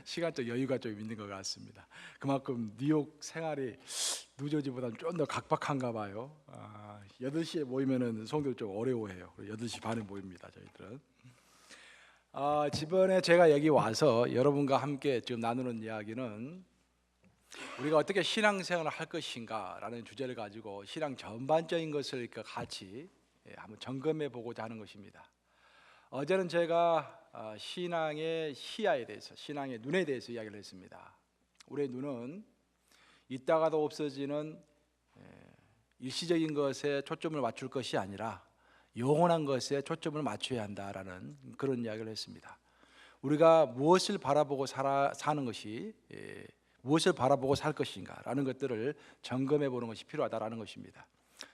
시간적 여유가 좀 있는 것 같습니다. 그만큼 뉴욕 생활이 뉴저지보다는 좀 더 각박한가 봐요. 8시에 모이면은 성도들 좀 어려워해요. 8시 반에 모입니다, 저희들은. 이번에 제가 여기 와서 여러분과 함께 지금 나누는 이야기는 우리가 어떻게 신앙생활을 할 것인가라는 주제를 가지고 신앙 전반적인 것을 같이 한번 점검해 보고자 하는 것입니다. 어제는 제가 신앙의 시야에 대해서, 신앙의 눈에 대해서 이야기를 했습니다. 우리의 눈은 있다가도 없어지는 일시적인 것에 초점을 맞출 것이 아니라 영원한 것에 초점을 맞춰야 한다라는 그런 이야기를 했습니다. 우리가 무엇을 바라보고 사는 것이, 무엇을 바라보고 살 것인가라는 것들을 점검해 보는 것이 필요하다라는 것입니다.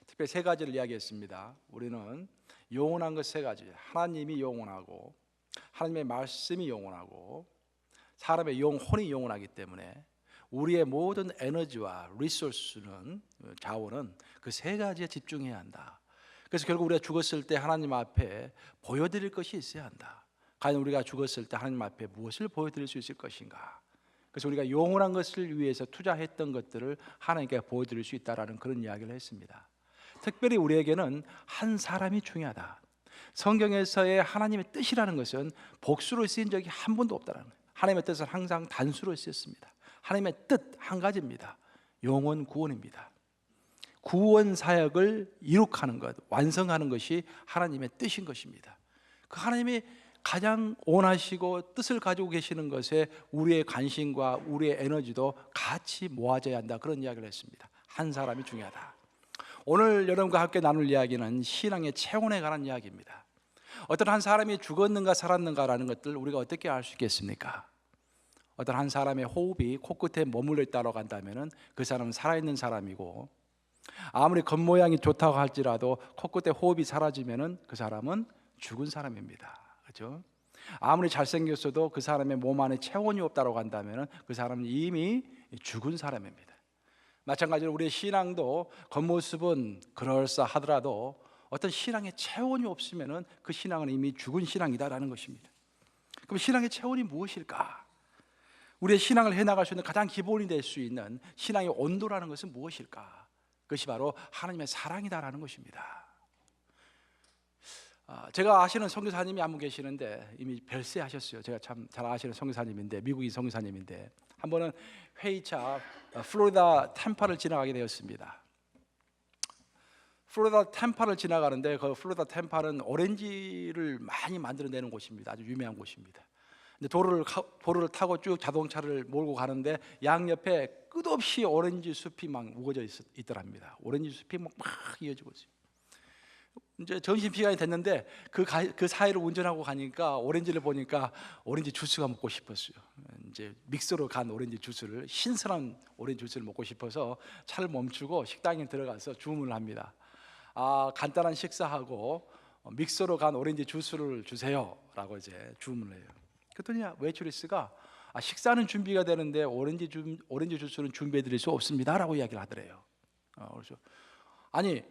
특별히 3가지를 이야기했습니다. 우리는 영원한 것 3가지, 하나님이 영원하고 하나님의 말씀이 영원하고 사람의 영혼이 영원하기 때문에 우리의 모든 에너지와 리소스는, 자원은 그 3가지에 집중해야 한다. 그래서 결국 우리가 죽었을 때 하나님 앞에 보여드릴 것이 있어야 한다. 과연 우리가 죽었을 때 하나님 앞에 무엇을 보여드릴 수 있을 것인가. 그래서 우리가 영원한 것을 위해서 투자했던 것들을 하나님께 보여드릴 수 있다라는 그런 이야기를 했습니다. 특별히 우리에게는 한 사람이 중요하다. 성경에서의 하나님의 뜻이라는 것은 복수로 쓰인 적이 한 번도 없다는 거예요. 하나님의 뜻은 항상 단수로 쓰였습니다. 하나님의 뜻 한 가지입니다. 영원 구원입니다. 구원 사역을 이룩하는 것, 완성하는 것이 하나님의 뜻인 것입니다. 그 하나님이 가장 원하시고 뜻을 가지고 계시는 것에 우리의 관심과 우리의 에너지도 같이 모아져야 한다, 그런 이야기를 했습니다. 한 사람이 중요하다. 오늘 여러분과 함께 나눌 이야기는 신앙의 체온에 관한 이야기입니다. 어떤 한 사람이 죽었는가 살았는가라는 것들 우리가 어떻게 알 수 있겠습니까? 어떤 한 사람의 호흡이 코끝에 머물러 있다고 한다면 그 사람은 살아있는 사람이고, 아무리 겉모양이 좋다고 할지라도 코끝에 호흡이 사라지면 그 사람은 죽은 사람입니다. 그렇죠? 아무리 잘생겼어도 그 사람의 몸 안에 체온이 없다고 한다면 그 사람은 이미 죽은 사람입니다. 마찬가지로 우리의 신앙도 겉모습은 그럴싸하더라도 어떤 신앙의 체온이 없으면 그 신앙은 이미 죽은 신앙이다라는 것입니다. 그럼 신앙의 체온이 무엇일까? 우리의 신앙을 해나갈 수 있는 가장 기본이 될 수 있는 신앙의 온도라는 것은 무엇일까? 그것이 바로 하나님의 사랑이다라는 것입니다. 제가 아시는 선교사님이 한 분 계시는데 이미 별세하셨어요. 제가 참 잘 아시는 선교사님인데, 미국인 선교사님인데, 한 번은 회의차 플로리다 템파를 지나가게 되었습니다. 플로리다 템파를 지나가는데 그 플로리다 템파는 오렌지를 많이 만들어내는 곳입니다. 아주 유명한 곳입니다. 근데 도로를 타고 쭉 자동차를 몰고 가는데 양옆에 끝없이 오렌지 숲이 막 우거져 있더랍니다. 오렌지 숲이 막 이어지고 있어요. 이제 점심시간이 됐는데 그 사이를 운전하고 가니까 오렌지를 보니까 오렌지 주스가 먹고 싶었어요. 이제 믹서로 간 오렌지 주스를, 신선한 오렌지 주스를 먹고 싶어서 차를 멈추고 식당에 들어가서 주문을 합니다. 간단한 식사하고 믹서로 간 오렌지 주스를 주세요 라고 이제 주문을 해요. 그랬더니 웨이트리스가 식사는 준비가 되는데 오렌지 주스는 준비해 드릴 수 없습니다 라고 이야기를 하더래요. 그래서 아니,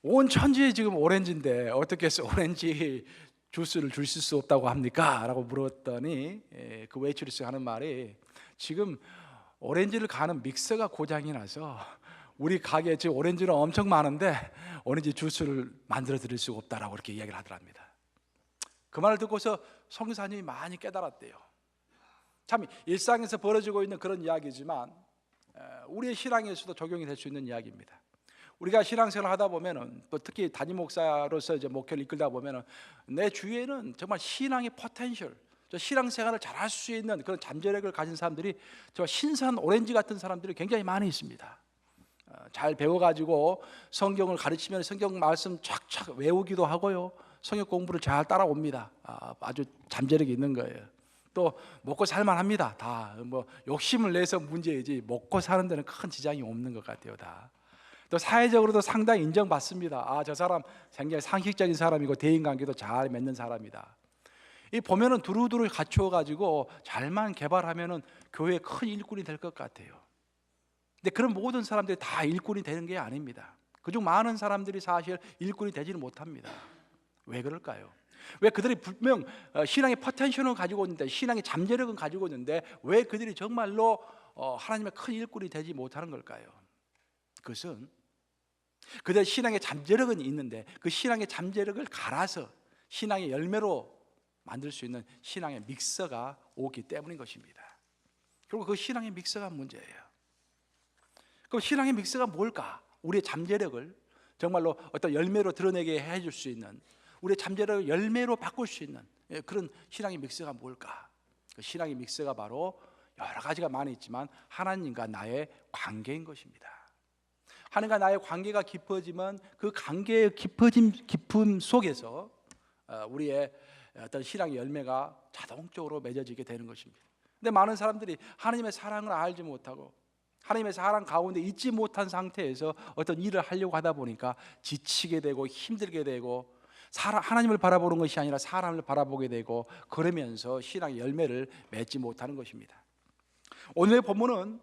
온 천지에 지금 오렌지인데 어떻게 해서 오렌지 주스를 주실 수 없다고 합니까? 라고 물었더니 그 웨이트리스가 하는 말이, 지금 오렌지를 가는 믹서가 고장이 나서 우리 가게에 지금 오렌지는 엄청 많은데 오렌지 주스를 만들어 드릴 수가 없다라고 이렇게 이야기를 하더랍니다. 그 말을 듣고서 선교사님이 많이 깨달았대요. 참 일상에서 벌어지고 있는 그런 이야기지만 우리의 신앙에서도 적용이 될 수 있는 이야기입니다. 우리가 신앙생활을 하다 보면은, 또 특히 담임 목사로서 이제 목회를 이끌다 보면은 내 주위에는 정말 신앙의 포텐셜, 신앙생활을 잘할 수 있는 그런 잠재력을 가진 사람들이, 정말 신선한 오렌지 같은 사람들이 굉장히 많이 있습니다. 잘 배워가지고 성경을 가르치면 성경 말씀 촥촥 외우기도 하고요, 성경 공부를 잘 따라옵니다. 아주 잠재력이 있는 거예요. 또 먹고 살만합니다. 다 뭐 욕심을 내서 문제이지 먹고 사는 데는 큰 지장이 없는 것 같아요. 다. 또 사회적으로도 상당히 인정받습니다. 저 사람 굉장히 상식적인 사람이고 대인관계도 잘 맺는 사람이다. 이 보면은 두루두루 갖추어가지고 잘만 개발하면은 교회에 큰 일꾼이 될 것 같아요. 근데 그런 모든 사람들이 다 일꾼이 되는 게 아닙니다. 그중 많은 사람들이 사실 일꾼이 되지는 못합니다. 왜 그럴까요? 왜 그들이 분명 신앙의 포텐셜은 가지고 있는데, 신앙의 잠재력은 가지고 있는데 왜 그들이 정말로 하나님의 큰 일꾼이 되지 못하는 걸까요? 그것은 그들 신앙의 잠재력은 있는데 그 신앙의 잠재력을 갈아서 신앙의 열매로 만들 수 있는 신앙의 믹서가 오기 때문인 것입니다. 결국 그 신앙의 믹서가 문제예요. 그럼 신앙의 믹서가 뭘까? 우리의 잠재력을 정말로 어떤 열매로 드러내게 해줄 수 있는, 우리의 잠재력을 열매로 바꿀 수 있는 그런 신앙의 믹서가 뭘까? 그 신앙의 믹서가 바로 여러 가지가 많이 있지만 하나님과 나의 관계인 것입니다. 하나님과 나의 관계가 깊어지면 그 관계의 깊음 속에서 우리의 어떤 신앙의 열매가 자동적으로 맺어지게 되는 것입니다. 근데 많은 사람들이 하나님의 사랑을 알지 못하고 하나님의 사랑 가운데 있지 못한 상태에서 어떤 일을 하려고 하다 보니까 지치게 되고 힘들게 되고 하나님을 바라보는 것이 아니라 사람을 바라보게 되고, 그러면서 신앙의 열매를 맺지 못하는 것입니다. 오늘의 본문은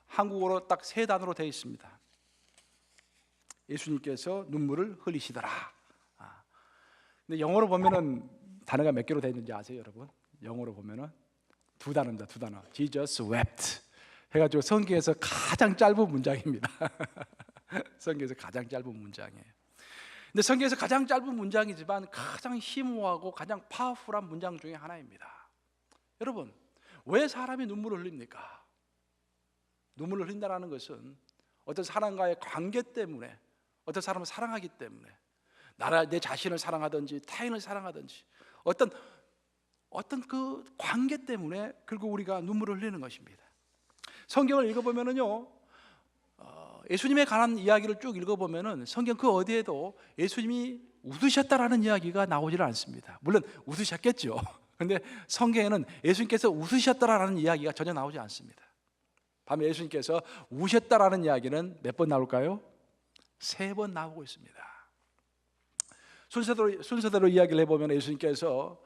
한국어로 딱 3단어로 되어 있습니다. 예수님께서 눈물을 흘리시더라. 근데 영어로 보면은 단어가 몇 개로 되어 있는지 아세요, 여러분? 영어로 보면은 2단어입니다. 2단어. Jesus wept 해가지고 성경에서 가장 짧은 문장입니다. 성경에서 가장 짧은 문장이에요. 근데 성경에서 가장 짧은 문장이지만 가장 심오하고 가장 파워풀한 문장 중에 하나입니다. 여러분, 왜 사람이 눈물을 흘립니까? 눈물을 흘린다는 것은 어떤 사람과의 관계 때문에, 어떤 사람을 사랑하기 때문에, 내 자신을 사랑하든지 타인을 사랑하든지 어떤 그 관계 때문에 결국 우리가 눈물을 흘리는 것입니다. 성경을 읽어보면은요, 예수님에 관한 이야기를 쭉 읽어보면은 성경 그 어디에도 예수님이 웃으셨다라는 이야기가 나오지는 않습니다. 물론 웃으셨겠죠. 그런데 성경에는 예수님께서 웃으셨다라는 이야기가 전혀 나오지 않습니다. 반면 예수님께서 우셨다라는 이야기는 몇 번 나올까요? 3번 나오고 있습니다. 순서대로 이야기를 해보면 예수님께서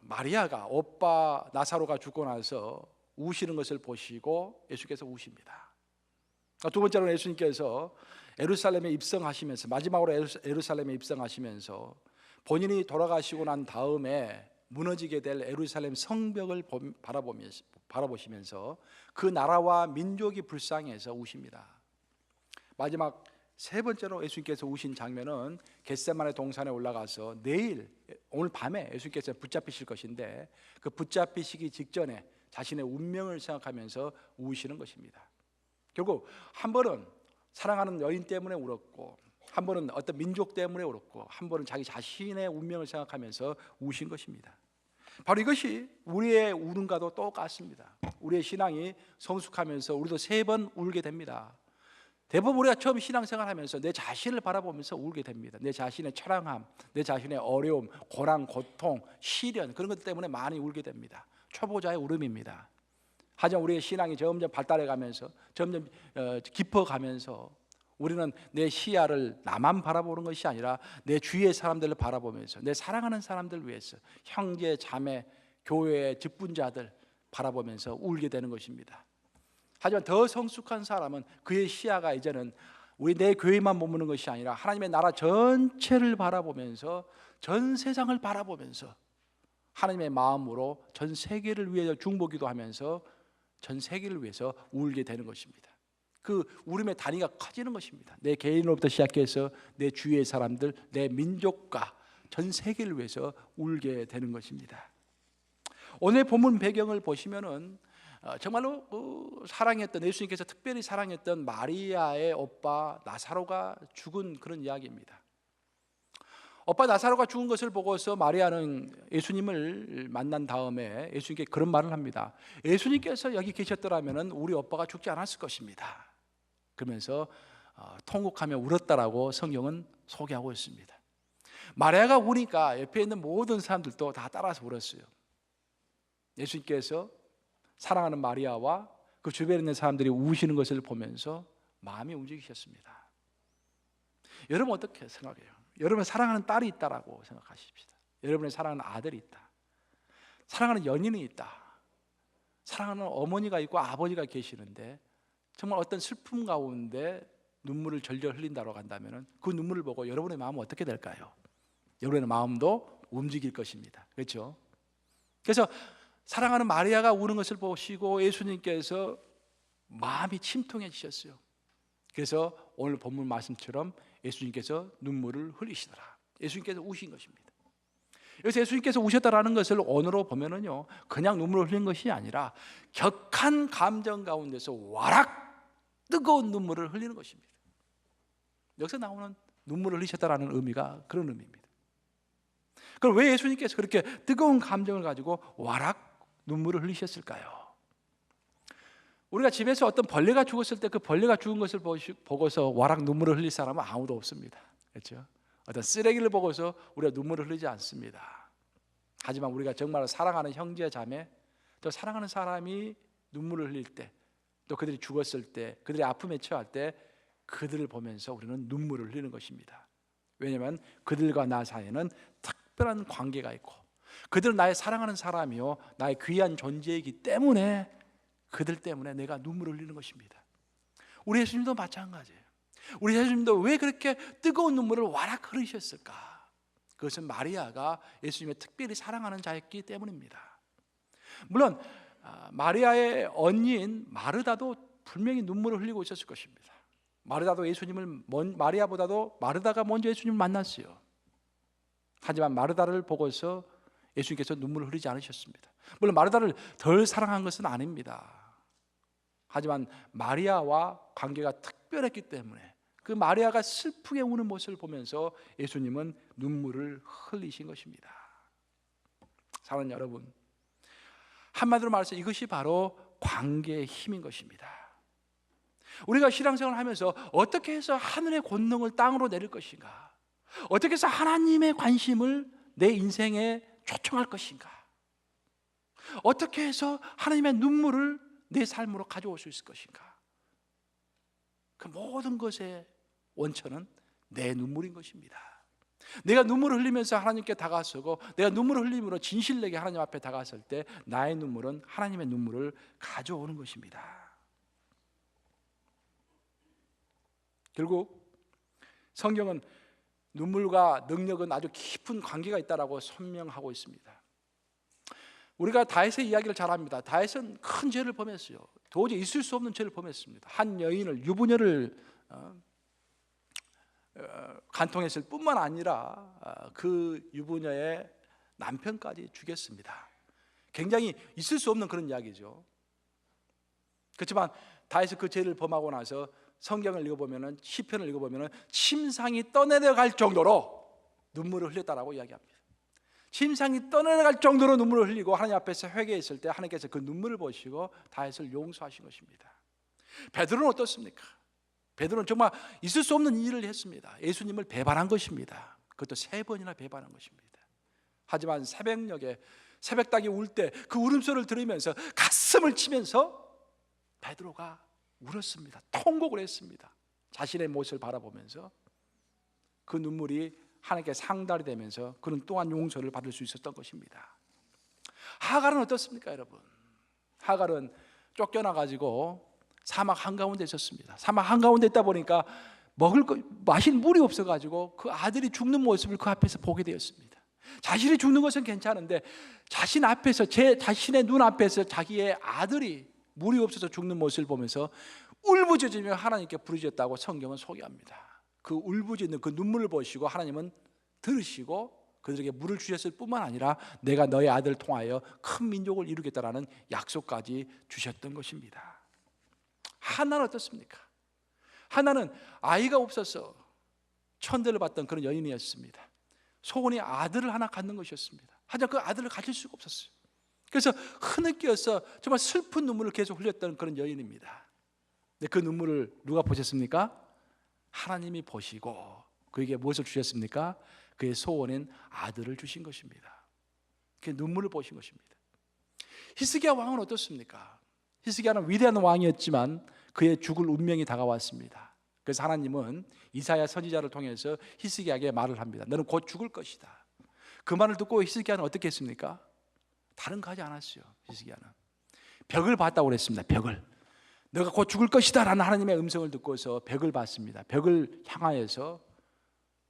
마리아가 오빠 나사로가 죽고 나서 우시는 것을 보시고 예수님께서 우십니다. 두 번째로는 예수님께서 예루살렘에 입성하시면서, 마지막으로 예루살렘에 입성하시면서 본인이 돌아가시고 난 다음에 무너지게 될 예루살렘 성벽을 바라보시면서 그 나라와 민족이 불쌍해서 우십니다. 마지막 3번째로 예수님께서 우신 장면은 겟세마네 동산에 올라가서 오늘 밤에 예수님께서 붙잡히실 것인데 그 붙잡히시기 직전에 자신의 운명을 생각하면서 우시는 것입니다. 결국 한 번은 사랑하는 여인 때문에 울었고, 한 번은 어떤 민족 때문에 울었고, 한 번은 자기 자신의 운명을 생각하면서 우신 것입니다. 바로 이것이 우리의 울음과도 똑같습니다. 우리의 신앙이 성숙하면서 우리도 3번 울게 됩니다. 대부분 우리가 처음 신앙생활하면서 내 자신을 바라보면서 울게 됩니다. 내 자신의 처량함, 내 자신의 어려움, 고난, 고통, 시련, 그런 것 때문에 많이 울게 됩니다. 초보자의 울음입니다. 하지만 우리의 신앙이 점점 발달해가면서 점점 깊어가면서 우리는 내 시야를 나만 바라보는 것이 아니라 내 주위의 사람들을 바라보면서 내 사랑하는 사람들을 위해서 형제, 자매, 교회의 직분자들 바라보면서 울게 되는 것입니다. 하지만 더 성숙한 사람은 그의 시야가 이제는 내 교회만 머무는 것이 아니라 하나님의 나라 전체를 바라보면서, 전 세상을 바라보면서 하나님의 마음으로 전 세계를 위해서 중보기도 하면서 전 세계를 위해서 울게 되는 것입니다. 그 울음의 단위가 커지는 것입니다. 내 개인으로부터 시작해서 내 주위의 사람들, 내 민족과 전 세계를 위해서 울게 되는 것입니다. 오늘 본문 배경을 보시면은 정말로 사랑했던, 예수님께서 특별히 사랑했던 마리아의 오빠 나사로가 죽은 그런 이야기입니다. 오빠 나사로가 죽은 것을 보고서 마리아는 예수님을 만난 다음에 예수님께 그런 말을 합니다. 예수님께서 여기 계셨더라면 우리 오빠가 죽지 않았을 것입니다. 그러면서 통곡하며 울었다라고 성경은 소개하고 있습니다. 마리아가 우니까 옆에 있는 모든 사람들도 다 따라서 울었어요. 예수님께서 사랑하는 마리아와 그 주변에 있는 사람들이 우시는 것을 보면서 마음이 움직이셨습니다. 여러분 어떻게 생각해요? 여러분 사랑하는 딸이 있다라고 생각하십시다. 여러분의 사랑하는 아들이 있다, 사랑하는 연인이 있다, 사랑하는 어머니가 있고 아버지가 계시는데 정말 어떤 슬픔 가운데 눈물을 절절 흘린다고 한다면 그 눈물을 보고 여러분의 마음은 어떻게 될까요? 여러분의 마음도 움직일 것입니다. 그렇죠? 그래서 사랑하는 마리아가 우는 것을 보시고 예수님께서 마음이 침통해지셨어요. 그래서 오늘 본문 말씀처럼 예수님께서 눈물을 흘리시더라. 예수님께서 우신 것입니다. 여기서 예수님께서 우셨다라는 것을 언어로 보면은요, 그냥 눈물을 흘린 것이 아니라 격한 감정 가운데서 와락 뜨거운 눈물을 흘리는 것입니다. 여기서 나오는 눈물을 흘리셨다라는 의미가 그런 의미입니다. 그럼 왜 예수님께서 그렇게 뜨거운 감정을 가지고 와락 눈물을 흘리셨을까요? 우리가 집에서 어떤 벌레가 죽었을 때 그 벌레가 죽은 것을 보고서 와락 눈물을 흘릴 사람은 아무도 없습니다. 그렇죠? 어떤 쓰레기를 보고서 우리가 눈물을 흘리지 않습니다. 하지만 우리가 정말 사랑하는 형제 자매, 또 사랑하는 사람이 눈물을 흘릴 때, 또 그들이 죽었을 때, 그들이 아픔에 처할 때 그들을 보면서 우리는 눈물을 흘리는 것입니다. 왜냐하면 그들과 나 사이에는 특별한 관계가 있고, 그들은 나의 사랑하는 사람이요 나의 귀한 존재이기 때문에 그들 때문에 내가 눈물을 흘리는 것입니다. 우리 예수님도 마찬가지예요. 우리 예수님도 왜 그렇게 뜨거운 눈물을 와락 흘리셨을까? 그것은 마리아가 예수님의 특별히 사랑하는 자였기 때문입니다. 물론 마리아의 언니인 마르다도 분명히 눈물을 흘리고 있었을 것입니다. 마르다도 마리아보다도 마르다가 먼저 예수님을 만났어요. 하지만 마르다를 보고서 예수님께서 눈물을 흘리지 않으셨습니다. 물론 마르다를 덜 사랑한 것은 아닙니다. 하지만 마리아와 관계가 특별했기 때문에 그 마리아가 슬프게 우는 모습을 보면서 예수님은 눈물을 흘리신 것입니다. 사랑하는 여러분, 한마디로 말해서 이것이 바로 관계의 힘인 것입니다. 우리가 신앙생활을 하면서 어떻게 해서 하늘의 권능을 땅으로 내릴 것인가, 어떻게 해서 하나님의 관심을 내 인생에 초청할 것인가, 어떻게 해서 하나님의 눈물을 내 삶으로 가져올 수 있을 것인가, 그 모든 것의 원천은 내 눈물인 것입니다. 내가 눈물을 흘리면서 하나님께 다가서고, 내가 눈물을 흘림으로 진실되게 하나님 앞에 다가설 때 나의 눈물은 하나님의 눈물을 가져오는 것입니다. 결국 성경은 눈물과 능력은 아주 깊은 관계가 있다라고 설명하고 있습니다. 우리가 다윗의 이야기를 잘 압니다. 다윗은 큰 죄를 범했어요. 도저히 있을 수 없는 죄를 범했습니다. 한 여인을, 유부녀를 간통했을 뿐만 아니라 그 유부녀의 남편까지 죽였습니다. 굉장히 있을 수 없는 그런 이야기죠. 그렇지만 다윗이 그 죄를 범하고 나서 성경을 읽어보면, 시편을 읽어보면 침상이 떠내려갈 정도로 눈물을 흘렸다라고 이야기합니다. 침상이 떠내려갈 정도로 눈물을 흘리고 하나님 앞에서 회개했을 때 하나님께서 그 눈물을 보시고 다윗을 용서하신 것입니다. 베드로는 어떻습니까? 베드로는 정말 있을 수 없는 일을 했습니다. 예수님을 배반한 것입니다. 그것도 3번이나 배반한 것입니다. 하지만 새벽녘에 새벽닭이 울 때 그 울음소리를 들으면서 가슴을 치면서 베드로가 울었습니다. 통곡을 했습니다. 자신의 모습을 바라보면서 그 눈물이 하나님께 상달이 되면서 그는 또한 용서를 받을 수 있었던 것입니다. 하갈은 어떻습니까, 여러분? 하갈은 쫓겨나가지고 사막 한가운데 있었습니다. 사막 한가운데 있다 보니까 마실 물이 없어가지고 그 아들이 죽는 모습을 그 앞에서 보게 되었습니다. 자신이 죽는 것은 괜찮은데 자신의 눈앞에서 자기의 아들이 물이 없어서 죽는 모습을 보면서 울부짖으며 하나님께 부르짖었다고 성경은 소개합니다. 그 울부짖는 그 눈물을 보시고 하나님은 들으시고 그들에게 물을 주셨을 뿐만 아니라 내가 너의 아들을 통하여 큰 민족을 이루겠다라는 약속까지 주셨던 것입니다. 하나는 어떻습니까? 하나는 아이가 없어서 천대를 받던 그런 여인이었습니다. 소원이 아들을 하나 갖는 것이었습니다. 하지만 그 아들을 가질 수가 없었어요. 그래서 흐느껴서 정말 슬픈 눈물을 계속 흘렸던 그런 여인입니다. 근데 그 눈물을 누가 보셨습니까? 하나님이 보시고 그에게 무엇을 주셨습니까? 그의 소원인 아들을 주신 것입니다. 그 눈물을 보신 것입니다. 히스기야 왕은 어떻습니까? 히스기야는 위대한 왕이었지만 그의 죽을 운명이 다가왔습니다. 그래서 하나님은 이사야 선지자를 통해서 히스기야에게 말을 합니다. 너는 곧 죽을 것이다. 그 말을 듣고 히스기야는 어떻게 했습니까? 다른 거 하지 않았어요. 히스기야는 벽을 봤다고 그랬습니다. 벽을, 너가 곧 죽을 것이다 라는 하나님의 음성을 듣고서 벽을 봤습니다. 벽을 향하여서,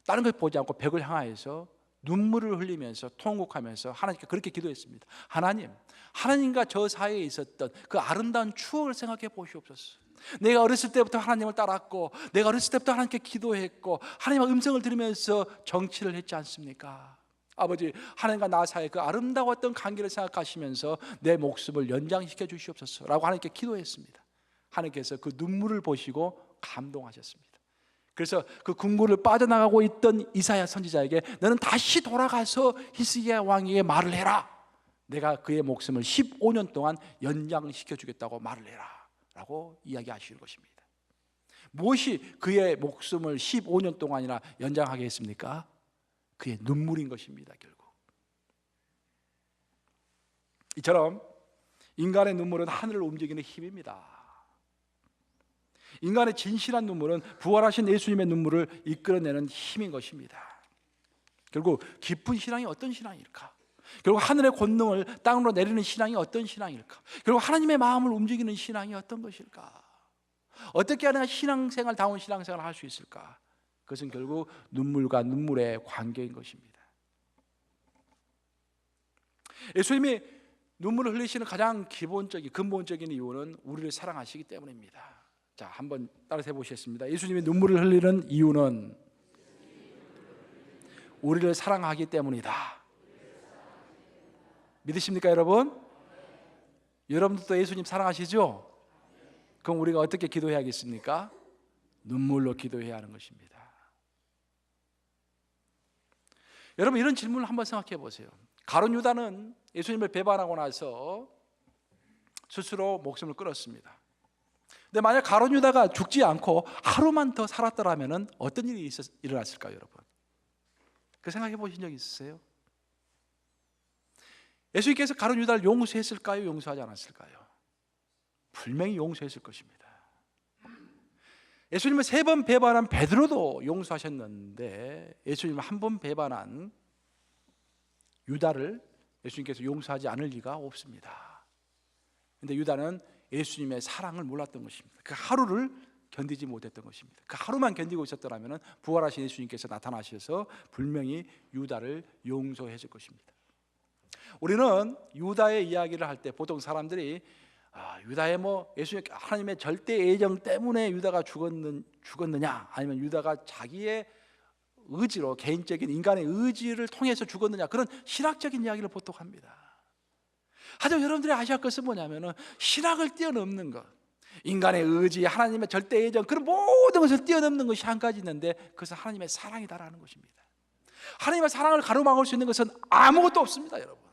다른 걸 보지 않고 벽을 향하여서 눈물을 흘리면서 통곡하면서 하나님께 그렇게 기도했습니다. 하나님, 하나님과 저 사이에 있었던 그 아름다운 추억을 생각해 보시옵소서. 내가 어렸을 때부터 하나님을 따랐고, 내가 어렸을 때부터 하나님께 기도했고, 하나님의 음성을 들으면서 정치를 했지 않습니까? 아버지, 하나님과 나 사이의 그 아름다웠던 관계를 생각하시면서 내 목숨을 연장시켜 주시옵소서 라고 하나님께 기도했습니다. 하나님께서 그 눈물을 보시고 감동하셨습니다. 그래서 그 궁궐을 빠져나가고 있던 이사야 선지자에게 너는 다시 돌아가서 히스기야 왕에게 말을 해라. 내가 그의 목숨을 15년 동안 연장시켜 주겠다고 말을 해라 라고 이야기하시는 것입니다. 무엇이 그의 목숨을 15년 동안이나 연장하게 했습니까? 그의 눈물인 것입니다. 결국 이처럼 인간의 눈물은 하늘을 움직이는 힘입니다. 인간의 진실한 눈물은 부활하신 예수님의 눈물을 이끌어내는 힘인 것입니다. 결국 깊은 신앙이 어떤 신앙일까? 결국 하늘의 권능을 땅으로 내리는 신앙이 어떤 신앙일까? 결국 하나님의 마음을 움직이는 신앙이 어떤 것일까? 어떻게 하면 신앙생활다운 신앙생활을 할 수 있을까? 그것은 결국 눈물과 눈물의 관계인 것입니다. 예수님이 눈물을 흘리시는 가장 기본적인 근본적인 이유는 우리를 사랑하시기 때문입니다. 자, 한번 따라서 해보시겠습니다. 예수님이 눈물을 흘리는 이유는 우리를 사랑하기 때문이다. 믿으십니까, 여러분? 여러분들도 예수님 사랑하시죠? 그럼 우리가 어떻게 기도해야겠습니까? 눈물로 기도해야 하는 것입니다. 여러분, 이런 질문을 한번 생각해 보세요. 가룟 유다는 예수님을 배반하고 나서 스스로 목숨을 끊었습니다. 근데 만약 가룟 유다가 죽지 않고 하루만 더 살았더라면 어떤 일이 일어났을까요, 여러분? 그 생각해 보신 적 있으세요? 예수님께서 가룟 유다를 용서했을까요? 용서하지 않았을까요? 분명히 용서했을 것입니다. 예수님을 3번 배반한 베드로도 용서하셨는데 예수님을 한 번 배반한 유다를 예수님께서 용서하지 않을 리가 없습니다. 그런데 유다는 예수님의 사랑을 몰랐던 것입니다. 그 하루를 견디지 못했던 것입니다. 그 하루만 견디고 있었더라면 부활하신 예수님께서 나타나셔서 분명히 유다를 용서했을 것입니다. 우리는 유다의 이야기를 할 때 보통 사람들이 유다의 예수님 하나님의 절대 애정 때문에 유다가 죽었느냐, 아니면 유다가 자기의 의지로 개인적인 인간의 의지를 통해서 죽었느냐, 그런 신학적인 이야기를 보통 합니다. 하지만 여러분들이 아셔야 할 것은 뭐냐면은 신학을 뛰어넘는 것, 인간의 의지, 하나님의 절대 애정, 그런 모든 것을 뛰어넘는 것이 한 가지 있는데 그것은 하나님의 사랑이다라는 것입니다. 하나님의 사랑을 가로막을 수 있는 것은 아무것도 없습니다, 여러분.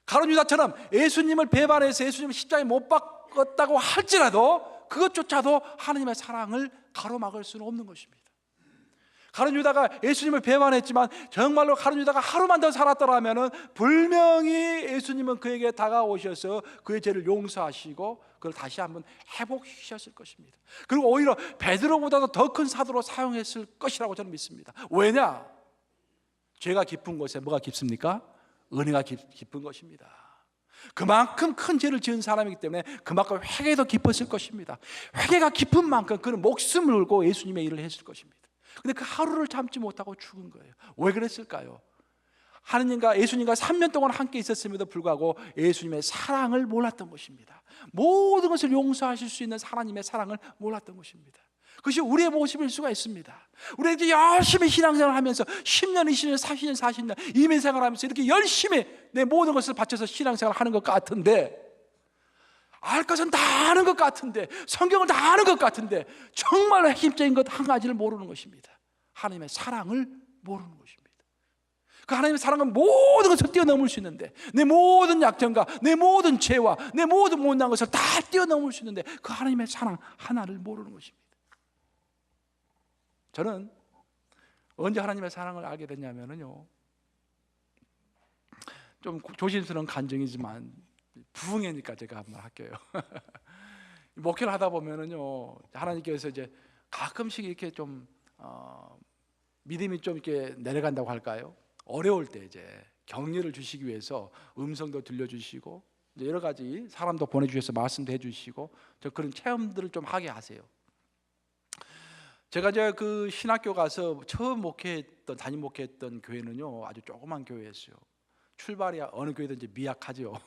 가룟 유다처럼 예수님을 배반해서 예수님을 십자가에 못 박았다고 할지라도 그것조차도 하나님의 사랑을 가로막을 수는 없는 것입니다. 가룟 유다가 예수님을 배반했지만 정말로 가룟 유다가 하루만 더 살았더라면 분명히 예수님은 그에게 다가오셔서 그의 죄를 용서하시고 그걸 다시 한번 회복시켰을 것입니다. 그리고 오히려 베드로보다도 더 큰 사도로 사용했을 것이라고 저는 믿습니다. 왜냐? 죄가 깊은 곳에 뭐가 깊습니까? 은혜가 깊은 것입니다. 그만큼 큰 죄를 지은 사람이기 때문에 그만큼 회개도 깊었을 것입니다. 회개가 깊은 만큼 그는 목숨을 걸고 예수님의 일을 했을 것입니다. 근데 그 하루를 참지 못하고 죽은 거예요. 왜 그랬을까요? 하느님과 예수님과 3년 동안 함께 있었음에도 불구하고 예수님의 사랑을 몰랐던 것입니다. 모든 것을 용서하실 수 있는 하나님의 사랑을 몰랐던 것입니다. 그것이 우리의 모습일 수가 있습니다. 우리가 이렇게 열심히 신앙생활을 하면서 10년, 20년, 40년, 40년 이민생활을 하면서 이렇게 열심히 내 모든 것을 바쳐서 신앙생활을 하는 것 같은데, 알 것은 다 아는 것 같은데, 성경을 다 아는 것 같은데 정말 핵심적인 것 한 가지를 모르는 것입니다. 하나님의 사랑을 모르는 것입니다. 그 하나님의 사랑은 모든 것을 뛰어넘을 수 있는데, 내 모든 약점과 내 모든 죄와 내 모든 못난 것을 다 뛰어넘을 수 있는데 그 하나님의 사랑 하나를 모르는 것입니다. 저는 언제 하나님의 사랑을 알게 됐냐면요, 좀 조심스러운 간증이지만 부흥회니까 제가 한번 할게요. 목회를 하다 보면은요, 하나님께서 이제 가끔씩 이렇게 좀 믿음이 좀 이렇게 내려간다고 할까요? 어려울 때 이제 격려를 주시기 위해서 음성도 들려주시고 이제 여러 가지 사람도 보내주셔서 말씀도 해주시고 저 그런 체험들을 좀 하게 하세요. 제가 이제 그 신학교 가서 처음 담임 목회했던 교회는요, 아주 조그만 교회였어요. 출발이 어느 교회든지 미약하죠.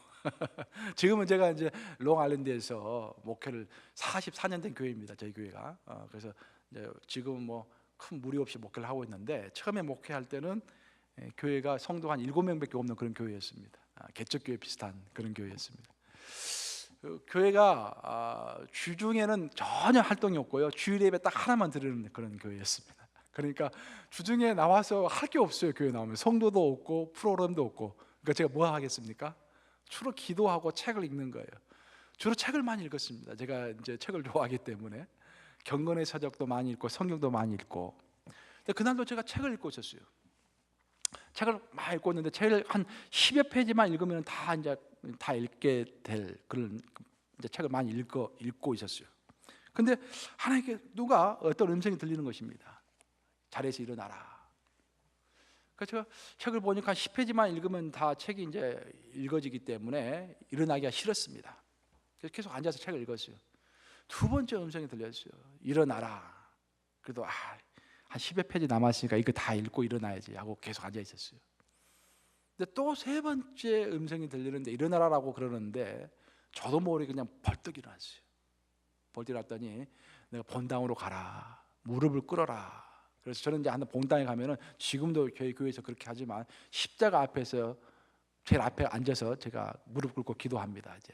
지금은 제가 이제 롱아일랜드에서 목회를 44년 된 교회입니다. 저희 교회가. 그래서 이제 지금 뭐 큰 무리 없이 목회를 하고 있는데, 처음에 목회할 때는 교회가 성도 한 7명밖에 없는 그런 교회였습니다. 개척교회 비슷한 그런 교회였습니다. 그 교회가 주중에는 전혀 활동이 없고요, 주일 예배 딱 하나만 드리는 그런 교회였습니다. 그러니까 주중에 나와서 할 게 없어요. 교회 나오면 성도도 없고 프로그램도 없고. 그러니까 제가 뭐 하겠습니까? 주로 기도하고 책을 읽는 거예요. 주로 책을 많이 읽었습니다. 제가 이제 책을 좋아하기 때문에 경건의 서적도 많이 읽고 성경도 많이 읽고. 근데 그날도 제가 책을 읽고 있었어요. 책을 많이 읽고 있는데 책을 한 10여 페이지만 읽으면 다 읽게 될 그런 이제 책을 많이 읽고 있었어요. 근데 하나님께 누가 어떤 음성이 들리는 것입니다. 자리에서 일어나라. 그래서 제가 책을 보니까 10페이지만 읽으면 다 책이 이제 읽어지기 때문에 일어나기가 싫었습니다. 그래서 계속 앉아서 책을 읽었어요. 두 번째 음성이 들렸어요. 일어나라. 그래도 한 10여 페이지 남았으니까 이거 다 읽고 일어나야지 하고 계속 앉아 있었어요. 근데 또 세 번째 음성이 들리는데 일어나라라고 그러는데 저도 모르게 그냥 벌떡 일어났어요. 벌떡 일어났더니 내가 본당으로 가라. 무릎을 꿇어라. 그래서 저는 이제 본당에 가면은 지금도 저희 교회에서 그렇게 하지만 십자가 앞에서 제일 앞에 앉아서 제가 무릎 꿇고 기도합니다. 이제.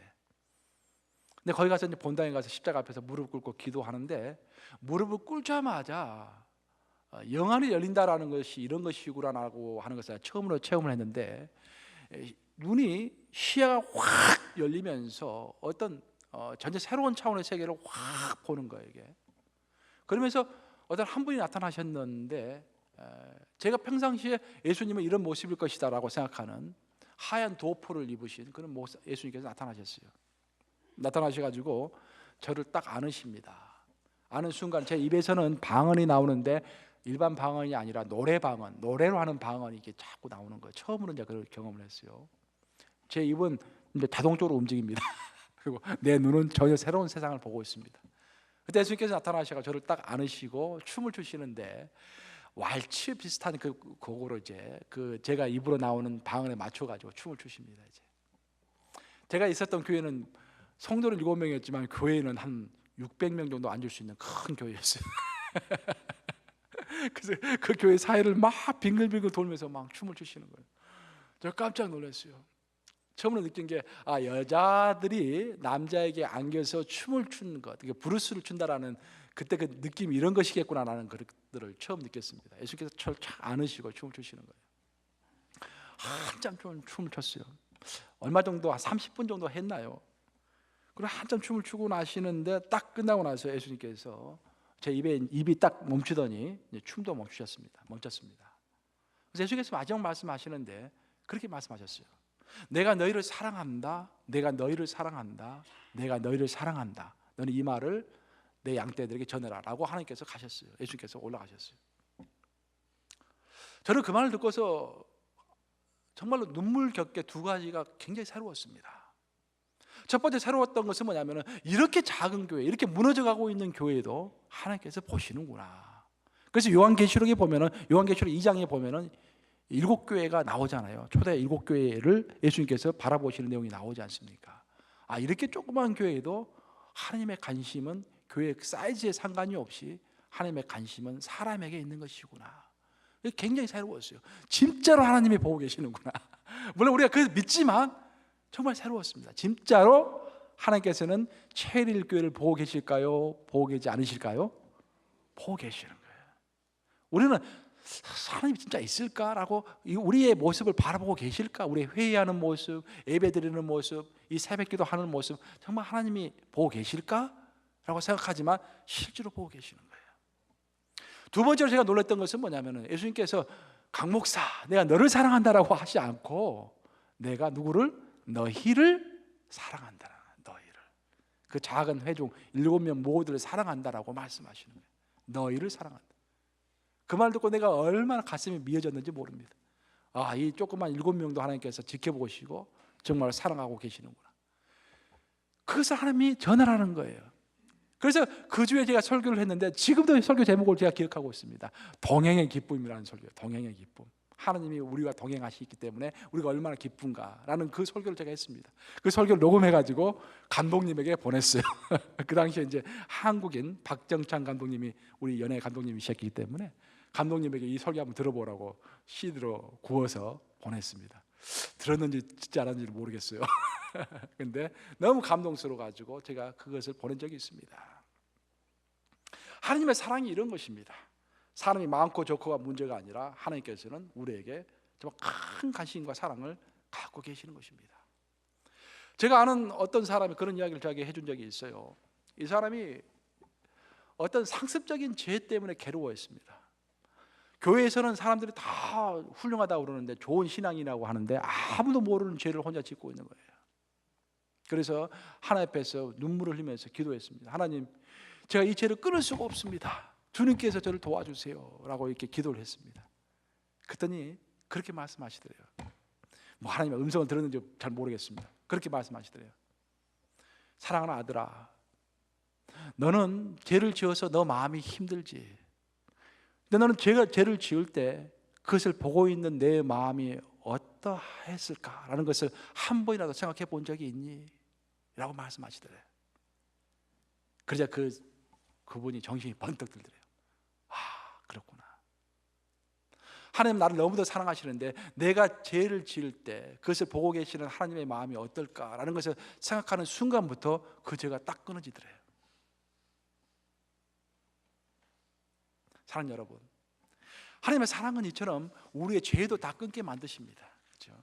근데 거기 가서 이제 본당에 가서 십자가 앞에서 무릎 꿇고 기도하는데 무릎을 꿇자마자 영안이 열린다라는 것이 이런 것이구나라고 하는 것을 처음으로 체험을 했는데, 눈이 시야가 확 열리면서 어떤 전혀 새로운 차원의 세계를 확 보는 거예요. 이게. 그러면서 어떤 한 분이 나타나셨는데, 제가 평상시에 예수님은 이런 모습일 것이다라고 생각하는 하얀 도포를 입으신 그런 예수님께서 나타나셨어요. 나타나셔가지고 저를 딱 안으십니다. 아는 순간 제 입에서는 방언이 나오는데 일반 방언이 아니라 노래 방언, 노래로 하는 방언이 이렇게 자꾸 나오는 거예요. 처음으로 이제 그걸 경험을 했어요. 제 입은 이제 자동적으로 움직입니다. 그리고 내 눈은 전혀 새로운 세상을 보고 있습니다. 그때 예수님께서 나타나셔서 저를 딱 안으시고 춤을 추시는데 왈츠 비슷한 그 곡으로 이제 그 제가 입으로 나오는 방언에 맞춰가지고 춤을 추십니다. 이제 제가 있었던 교회는 성도는 7명이었지만 교회는 한 600명 정도 앉을 수 있는 큰 교회였어요. 그래서 그 교회 사이를 막 빙글빙글 돌면서 막 춤을 추시는 거예요. 제가 깜짝 놀랐어요. 처음으로 느낀 게 여자들이 남자에게 안겨서 춤을 추는 것, 브루스를 춘다라는 그때 그 느낌이 이런 것이겠구나라는 것들을 처음 느꼈습니다. 예수님께서 저를 착 안으시고 춤을 추시는 거예요. 한참 춤을 췄어요. 얼마 정도, 한 30분 정도 했나요? 그리고 한참 춤을 추고 나시는데 딱 끝나고 나서 예수님께서 제 입이 딱 멈추더니 춤도 멈췄습니다. 그래서 예수님께서 마지막 말씀하시는데 그렇게 말씀하셨어요. 내가 너희를 사랑한다. 내가 너희를 사랑한다. 내가 너희를 사랑한다. 너는 이 말을 내 양떼들에게 전해라 라고 하나님께서 가셨어요. 예수님께서 올라가셨어요. 저는 그 말을 듣고서 정말로 눈물겹게 두 가지가 굉장히 새로웠습니다. 첫 번째 새로웠던 것은 뭐냐면 이렇게 작은 교회, 이렇게 무너져가고 있는 교회도 하나님께서 보시는구나. 그래서 요한계시록에 보면은, 요한계시록 2장에 보면은 7교회가 나오잖아요. 초대 7교회를 예수님께서 바라보시는 내용이 나오지 않습니까? 이렇게 조그만 교회도 하나님의 관심은 교회 사이즈에 상관이 없이 하나님의 관심은 사람에게 있는 것이구나. 굉장히 새로웠어요. 진짜로 하나님이 보고 계시는구나. 물론 우리가 그래서 믿지만 정말 새로웠습니다. 진짜로 하나님께서는 체리일 교회를 보고 계실까요? 보고 계시지 않으실까요? 보고 계시는 거예요. 우리는 하나님이 진짜 있을까라고 우리의 모습을 바라보고 계실까? 우리의 회의하는 모습, 예배드리는 모습, 이 새벽기도 하는 모습 정말 하나님이 보고 계실까? 라고 생각하지만 실제로 보고 계시는 거예요. 두 번째로 제가 놀랐던 것은 뭐냐면 예수님께서 강 목사 내가 너를 사랑한다라고 하지 않고 내가 누구를? 너희를 사랑한다라는, 너희를, 그 작은 회중 7명 모두를 사랑한다라고 말씀하시는 거예요. 너희를 사랑한다. 그 말 듣고 내가 얼마나 가슴이 미어졌는지 모릅니다. 이 조그만 7명도 하나님께서 지켜보시고 정말 사랑하고 계시는구나. 그것을 하나님이 전하라는 거예요. 그래서 그 주에 제가 설교를 했는데 지금도 설교 제목을 제가 기억하고 있습니다. 동행의 기쁨이라는 설교예요. 동행의 기쁨. 하나님이 우리와 동행하시기 때문에 우리가 얼마나 기쁜가라는 그 설교를 제가 했습니다. 그 설교를 녹음해가지고 감독님에게 보냈어요. 그 당시에 이제 한국인 박정찬 감독님이 우리 연예 감독님이셨기 때문에 감독님에게 이 설교 한번 들어보라고 CD로 구워서 보냈습니다. 들었는지 듣지 않았는지 모르겠어요. 근데 너무 감동스러워가지고 제가 그것을 보낸 적이 있습니다. 하나님의 사랑이 이런 것입니다. 사람이 많고 좋고가 문제가 아니라 하나님께서는 우리에게 정말 큰 관심과 사랑을 갖고 계시는 것입니다. 제가 아는 어떤 사람이 그런 이야기를 저에게 해준 적이 있어요. 이 사람이 어떤 상습적인 죄 때문에 괴로워했습니다. 교회에서는 사람들이 다 훌륭하다고 그러는데 좋은 신앙이라고 하는데 아무도 모르는 죄를 혼자 짓고 있는 거예요. 그래서 하나님 앞에서 눈물을 흘리면서 기도했습니다. 하나님, 제가 이 죄를 끊을 수가 없습니다. 주님께서 저를 도와주세요 라고 이렇게 기도를 했습니다. 그랬더니 그렇게 말씀하시더래요. 뭐 하나님의 음성을 들었는지 잘 모르겠습니다. 그렇게 말씀하시더래요. 사랑하는 아들아, 너는 죄를 지어서 너 마음이 힘들지. 근데 너는 죄를 지을 때 그것을 보고 있는 내 마음이 어떠했을까라는 것을 한 번이라도 생각해 본 적이 있니? 라고 말씀하시더래요. 그러자 그분이 정신이 번뜩 들더래요. 아, 그렇구나. 하나님 나를 너무도 사랑하시는데 내가 죄를 지을 때 그것을 보고 계시는 하나님의 마음이 어떨까라는 것을 생각하는 순간부터 그 죄가 딱 끊어지더래요. 사랑하는 여러분, 하나님의 사랑은 이처럼 우리의 죄도 다 끊게 만드십니다. 그렇죠?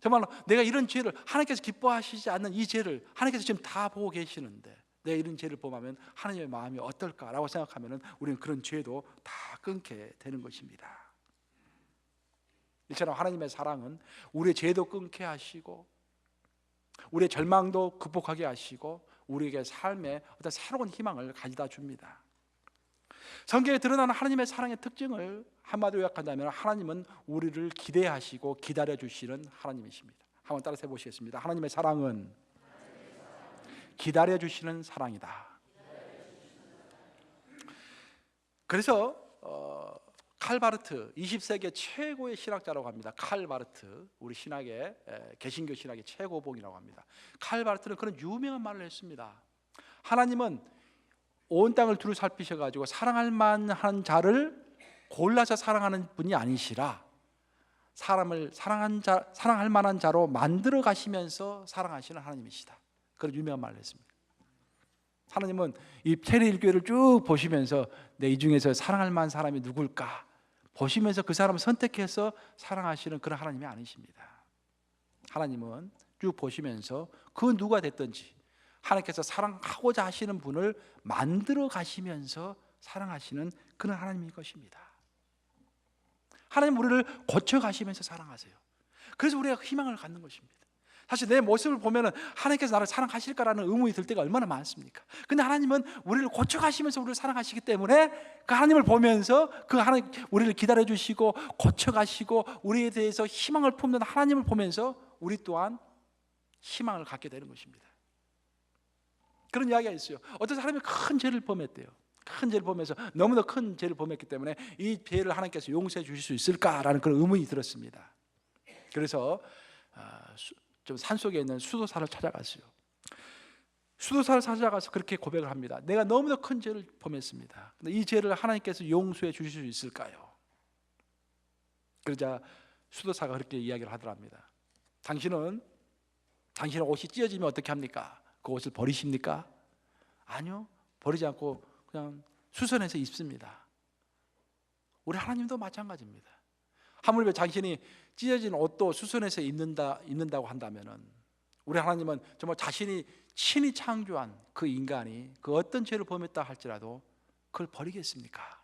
정말로 내가 이런 죄를 하나님께서 기뻐하시지 않는 이 죄를 하나님께서 지금 다 보고 계시는데 내가 이런 죄를 범하면 하나님의 마음이 어떨까라고 생각하면 우리는 그런 죄도 다 끊게 되는 것입니다. 이처럼 하나님의 사랑은 우리의 죄도 끊게 하시고 우리의 절망도 극복하게 하시고 우리에게 삶에 어떤 새로운 희망을 가져다 줍니다. 성경에 드러나는 하나님의 사랑의 특징을 한마디로 요약한다면 하나님은 우리를 기대하시고 기다려주시는 하나님이십니다. 한번 따라서 해보시겠습니다. 하나님의 사랑은 기다려주시는 사랑이다. 그래서 칼바르트, 20세기 최고의 신학자라고 합니다. 칼바르트, 우리 신학의 개신교 신학의 최고봉이라고 합니다. 칼바르트는 그런 유명한 말을 했습니다. 하나님은 온 땅을 두루 살피셔가지고 사랑할 만한 자를 골라서 사랑하는 분이 아니시라 사람을 사랑할 만한 자로 만들어 가시면서 사랑하시는 하나님이시다. 그런 유명한 말을 했습니다. 하나님은 이 체리힐 교회를 쭉 보시면서 내 이 중에서 사랑할 만한 사람이 누굴까 보시면서 그 사람을 선택해서 사랑하시는 그런 하나님이 아니십니다. 하나님은 쭉 보시면서 그 누가 됐든지 하나님께서 사랑하고자 하시는 분을 만들어 가시면서 사랑하시는 그런 하나님인 것입니다. 하나님 우리를 고쳐 가시면서 사랑하세요. 그래서 우리가 희망을 갖는 것입니다. 사실 내 모습을 보면 하나님께서 나를 사랑하실까라는 의문이 들 때가 얼마나 많습니까? 근데 하나님은 우리를 고쳐 가시면서 우리를 사랑하시기 때문에 그 하나님을 보면서 그 하나님 우리를 기다려 주시고 고쳐 가시고 우리에 대해서 희망을 품는 하나님을 보면서 우리 또한 희망을 갖게 되는 것입니다. 그런 이야기가 있어요. 어떤 사람이 큰 죄를 범했대요. 큰 죄를 범해서 너무나 큰 죄를 범했기 때문에 이 죄를 하나님께서 용서해 주실 수 있을까라는 그런 의문이 들었습니다. 그래서 좀 산속에 있는 수도사를 찾아갔어요. 수도사를 찾아가서 그렇게 고백을 합니다. 내가 너무나 큰 죄를 범했습니다. 근데 이 죄를 하나님께서 용서해 주실 수 있을까요? 그러자 수도사가 그렇게 이야기를 하더랍니다. 당신의 옷이 찢어지면 어떻게 합니까? 그 옷을 버리십니까? 아니요, 버리지 않고 그냥 수선해서 입습니다. 우리 하나님도 마찬가지입니다. 하물며 당신이 찢어진 옷도 수선해서 입는다고 한다면은 우리 하나님은 정말 자신이 친히 창조한 그 인간이 그 어떤 죄를 범했다 할지라도 그걸 버리겠습니까?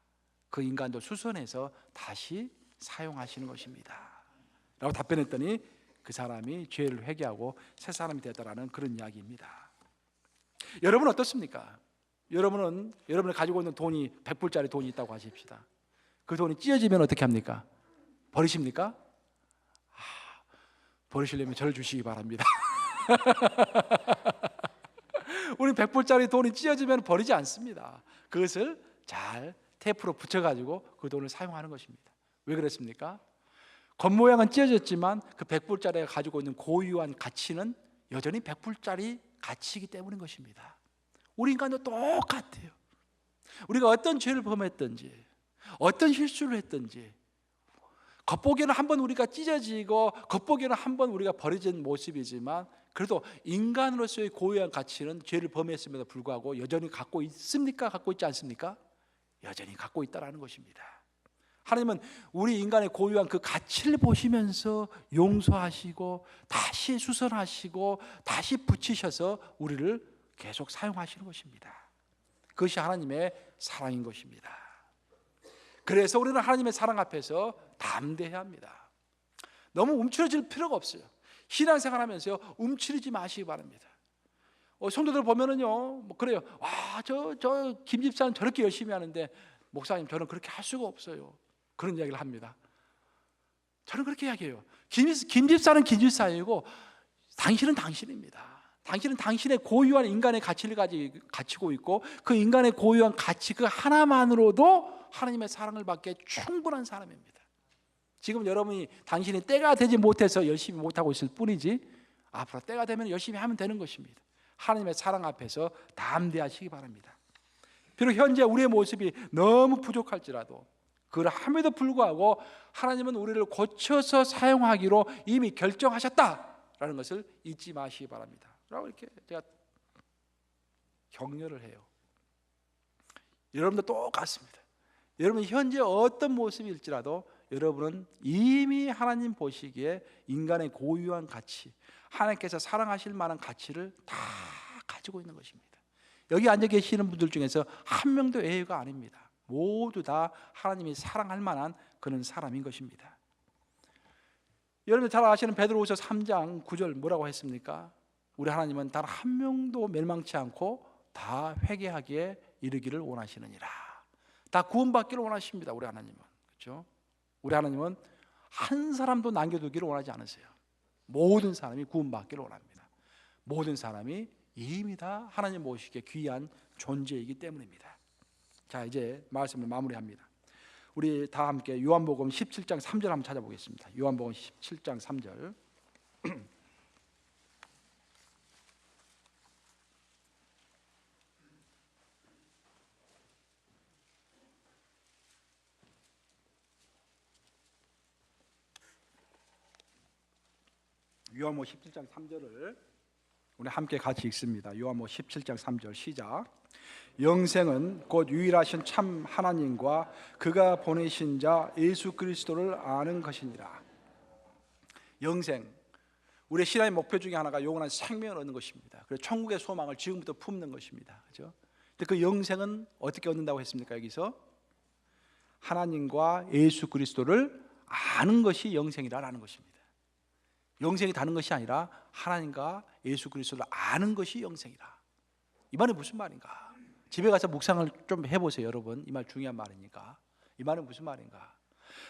그 인간도 수선해서 다시 사용하시는 것입니다 라고 답변했더니 그 사람이 죄를 회개하고 새 사람이 되었다라는 그런 이야기입니다. 여러분은 어떻습니까? 여러분이 가지고 있는 돈이 100불짜리 돈이 있다고 하십시다. 그 돈이 찢어지면 어떻게 합니까? 버리십니까? 버리시려면 저를 주시기 바랍니다. 우리 100불 100불짜리 돈이 찢어지면 버리지 않습니다. 그것을 잘 테이프로 붙여가지고 그 돈을 사용하는 것입니다. 왜 그랬습니까? 겉모양은 찢어졌지만 그 100불짜리가 가지고 있는 고유한 가치는 여전히 100불짜리 가치이기 때문인 것입니다. 우리 인간도 똑같아요. 우리가 어떤 죄를 범했든지 어떤 실수를 했든지 겉보기에는 한번 우리가 찢어지고 겉보기에는 한번 우리가 버려진 모습이지만 그래도 인간으로서의 고유한 가치는 죄를 범했음에도 불구하고 여전히 갖고 있습니까? 갖고 있지 않습니까? 여전히 갖고 있다는 것입니다. 하나님은 우리 인간의 고유한 그 가치를 보시면서 용서하시고 다시 수선하시고 다시 붙이셔서 우리를 계속 사용하시는 것입니다. 그것이 하나님의 사랑인 것입니다. 그래서 우리는 하나님의 사랑 앞에서 담대해야 합니다. 너무 움츠러질 필요가 없어요. 신앙생활 하면서요, 움츠리지 마시기 바랍니다. 성도들 보면은요, 그래요. 저 김 집사는 저렇게 열심히 하는데 목사님 저는 그렇게 할 수가 없어요. 그런 이야기를 합니다. 저는 그렇게 이야기해요. 김 집사는 김 집사이고 당신은 당신입니다. 당신은 당신의 고유한 인간의 가치를 가지고 있고 그 인간의 고유한 가치 그 하나만으로도 하나님의 사랑을 받기에 충분한 사람입니다. 지금 여러분이 당신이 때가 되지 못해서 열심히 못하고 있을 뿐이지 앞으로 때가 되면 열심히 하면 되는 것입니다. 하나님의 사랑 앞에서 담대하시기 바랍니다. 비록 현재 우리의 모습이 너무 부족할지라도 그걸 함에도 불구하고 하나님은 우리를 고쳐서 사용하기로 이미 결정하셨다라는 것을 잊지 마시기 바랍니다. 라고 이렇게 제가 격려를 해요. 여러분도 똑같습니다. 여러분이 현재 어떤 모습일지라도 여러분은 이미 하나님 보시기에 인간의 고유한 가치, 하나님께서 사랑하실 만한 가치를 다 가지고 있는 것입니다. 여기 앉아 계시는 분들 중에서 한 명도 예외가 아닙니다. 모두 다 하나님이 사랑할 만한 그런 사람인 것입니다. 여러분 잘 아시는 베드로후서 3장 9절 뭐라고 했습니까? 우리 하나님은 단 한 명도 멸망치 않고 다 회개하기에 이르기를 원하시느니라. 다 구원받기를 원하십니다. 우리 하나님은. 그렇죠? 우리 하나님은 한 사람도 남겨두기를 원하지 않으세요. 모든 사람이 구원받기를 원합니다. 모든 사람이 이미 다 하나님 모시기에 귀한 존재이기 때문입니다. 자, 이제 말씀을 마무리합니다. 우리 다 함께 요한복음 17장 3절 한번 찾아보겠습니다. 요한복음 17장 3절. 요한복음 17장 3절을 우리 함께 같이 읽습니다. 요한복음 17장 3절 시작. 영생은 곧 유일하신 참 하나님과 그가 보내신 자 예수 그리스도를 아는 것이니라. 영생, 우리의 신앙의 목표 중에 하나가 영원한 생명을 얻는 것입니다. 그래서 천국의 소망을 지금부터 품는 것입니다. 그렇죠? 근데 그 영생은 어떻게 얻는다고 했습니까? 여기서 하나님과 예수 그리스도를 아는 것이 영생이라는 것입니다. 영생이 다른 것이 아니라 하나님과 예수 그리스도를 아는 것이 영생이라. 이 말은 무슨 말인가? 집에 가서 묵상을 좀 해보세요, 여러분. 이 말 중요한 말이니까. 이 말은 무슨 말인가?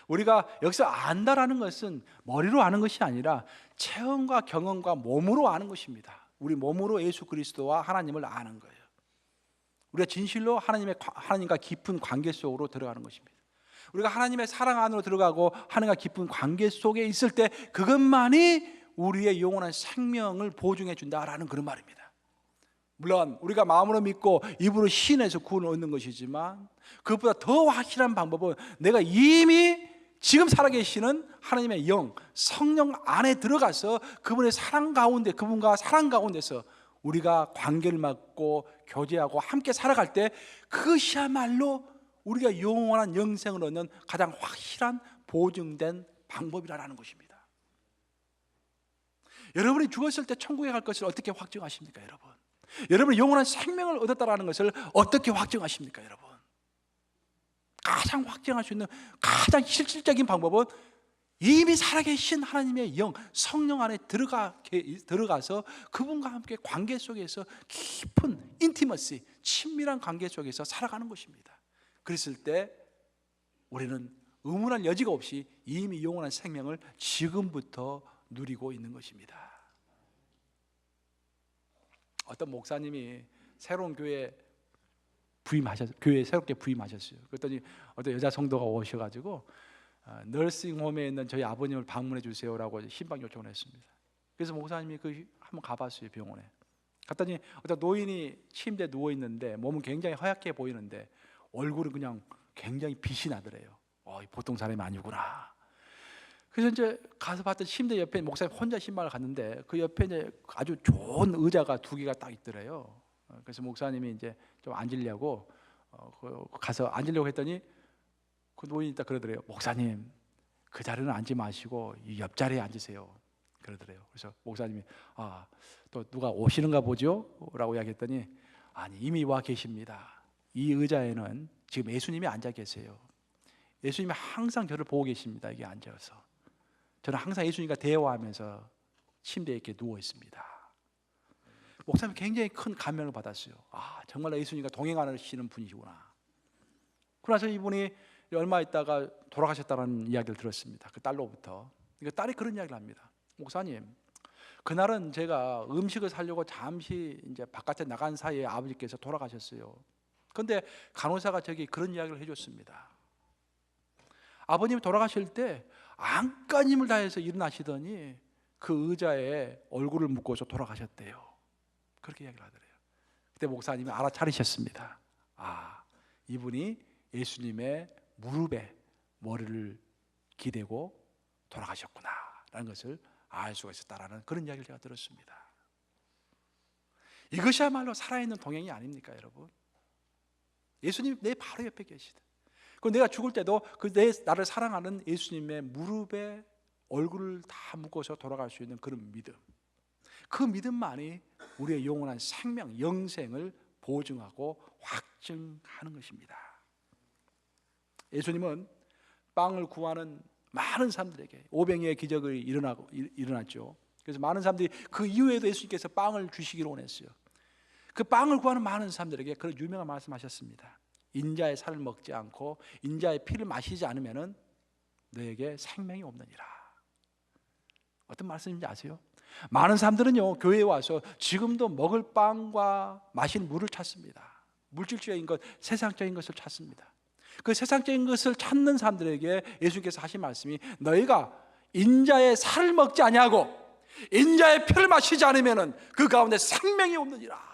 우리가 여기서 안다라는 것은 머리로 아는 것이 아니라 체험과 경험과 몸으로 아는 것입니다. 우리 몸으로 예수 그리스도와 하나님을 아는 거예요. 우리가 진실로 하나님과 깊은 관계 속으로 들어가는 것입니다. 우리가 하나님의 사랑 안으로 들어가고 하나님과 깊은 관계 속에 있을 때 그것만이 우리의 영원한 생명을 보증해 준다라는 그런 말입니다. 물론 우리가 마음으로 믿고 입으로 신해서 구원을 얻는 것이지만 그것보다 더 확실한 방법은 내가 이미 지금 살아계시는 하나님의 영, 성령 안에 들어가서 그분의 사랑 가운데, 그분과 사랑 가운데서 우리가 관계를 맺고 교제하고 함께 살아갈 때 그것이야말로 우리가 영원한 영생을 얻는 가장 확실한 보증된 방법이라는 것입니다. 여러분이 죽었을 때 천국에 갈 것을 어떻게 확정하십니까, 여러분? 여러분이 영원한 생명을 얻었다는 것을 어떻게 확정하십니까, 여러분? 가장 확정할 수 있는 가장 실질적인 방법은 이미 살아계신 하나님의 영, 성령 안에 들어가서 그분과 함께 관계 속에서 깊은 인티머시, 친밀한 관계 속에서 살아가는 것입니다. 그랬을 때 우리는 의문할 여지가 없이 이미 영원한 생명을 지금부터 누리고 있는 것입니다. 어떤 목사님이 새로운 교회에 새롭게 부임하셨어요. 그랬더니 어떤 여자 성도가 오셔가지고 너싱홈에 있는 저희 아버님을 방문해 주세요라고 신방 요청을 했습니다. 그래서 목사님이 한번 가봤어요. 병원에 갔더니 어떤 노인이 침대에 누워 있는데 몸은 굉장히 허약해 보이는데 얼굴은 그냥 굉장히 빛이 나더래요. 보통 사람이 아니구나. 그래서 이제 가서 봤더니 침대 옆에 목사님 혼자 신방을 갔는데 그 옆에 이제 아주 좋은 의자가 2개가 딱 있더래요. 그래서 목사님이 이제 좀 앉으려고 가서 앉으려고 했더니 그 노인이 딱 그러더래요. 목사님, 그 자리는 앉지 마시고 이 옆자리에 앉으세요. 그러더래요. 그래서 목사님이 또 누가 오시는가 보죠? 라고 이야기했더니 아니, 이미 와 계십니다. 이 의자에는 지금 예수님이 앉아 계세요. 예수님이 항상 저를 보고 계십니다. 여기 앉아서. 저는 항상 예수님과 대화하면서 침대에 이렇게 누워 있습니다. 목사님이 굉장히 큰 감명을 받았어요. 정말 예수님과 동행하시는 분이시구나. 그래서 이분이 얼마 있다가 돌아가셨다는 이야기를 들었습니다. 그 딸로부터. 그러니까 딸이 그런 이야기를 합니다. 목사님, 그날은 제가 음식을 사려고 잠시 이제 바깥에 나간 사이에 아버지께서 돌아가셨어요. 그런데 간호사가 저기 그런 이야기를 해줬습니다. 아버님이 돌아가실 때 안간힘을 다해서 일어나시더니 그 의자에 얼굴을 묻고서 돌아가셨대요. 그렇게 이야기를 하더래요. 그때 목사님이 알아차리셨습니다. 이분이 예수님의 무릎에 머리를 기대고 돌아가셨구나 라는 것을 알 수가 있었다라는 그런 이야기를 제가 들었습니다. 이것이야말로 살아있는 동행이 아닙니까, 여러분? 예수님이 내 바로 옆에 계시다. 그 내가 죽을 때도 나를 사랑하는 예수님의 무릎에 얼굴을 다 묶어서 돌아갈 수 있는 그런 믿음, 그 믿음만이 우리의 영원한 생명, 영생을 보증하고 확증하는 것입니다. 예수님은 빵을 구하는 많은 사람들에게 오병이의 기적이 일어났죠. 그래서 많은 사람들이 그 이후에도 예수님께서 빵을 주시기를 원했어요. 그 빵을 구하는 많은 사람들에게 그런 유명한 말씀하셨습니다. 인자의 살을 먹지 않고 인자의 피를 마시지 않으면 너에게 생명이 없느니라. 어떤 말씀인지 아세요? 많은 사람들은요, 교회에 와서 지금도 먹을 빵과 마실 물을 찾습니다. 물질적인 것, 세상적인 것을 찾습니다. 그 세상적인 것을 찾는 사람들에게 예수님께서 하신 말씀이 너희가 인자의 살을 먹지 아니하고 인자의 피를 마시지 않으면 그 가운데 생명이 없느니라.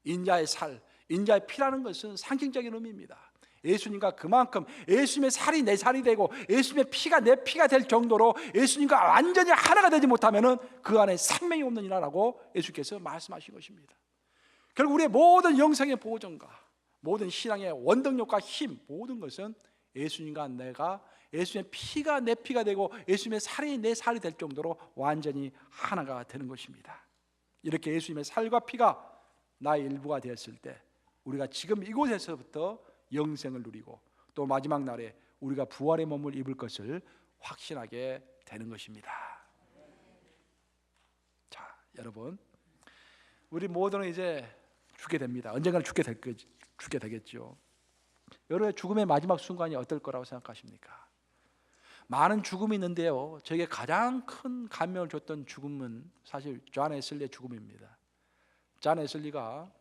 인자의 살, 인자의 피라는 것은 상징적인 의미입니다. 예수님과 그만큼 예수님의 살이 내 살이 되고 예수님의 피가 내 피가 될 정도로 예수님과 완전히 하나가 되지 못하면 그 안에 생명이 없느니라라고 예수께서 말씀하신 것입니다. 결국 우리의 모든 영생의 보존과 모든 신앙의 원동력과 힘, 모든 것은 예수님과 내가 예수님의 피가 내 피가 되고 예수님의 살이 내 살이 될 정도로 완전히 하나가 되는 것입니다. 이렇게 예수님의 살과 피가 나의 일부가 되었을 때 우리가 지금 이곳에서부터 영생을 누리고 또 마지막 날에 우리가 부활의 몸을 입을 것을 확신하게 되는 것입니다. 자, 여러분, 우리 모두는 이제 죽게 됩니다. 언젠가는 죽게 되겠죠. 여러분의 죽음의 마지막 순간이 어떨 거라고 생각하십니까? 많은 죽음이 있는데요, 저에게 가장 큰 감명을 줬던 죽음은 사실 존 웨슬리의 죽음입니다. 존 웨슬리가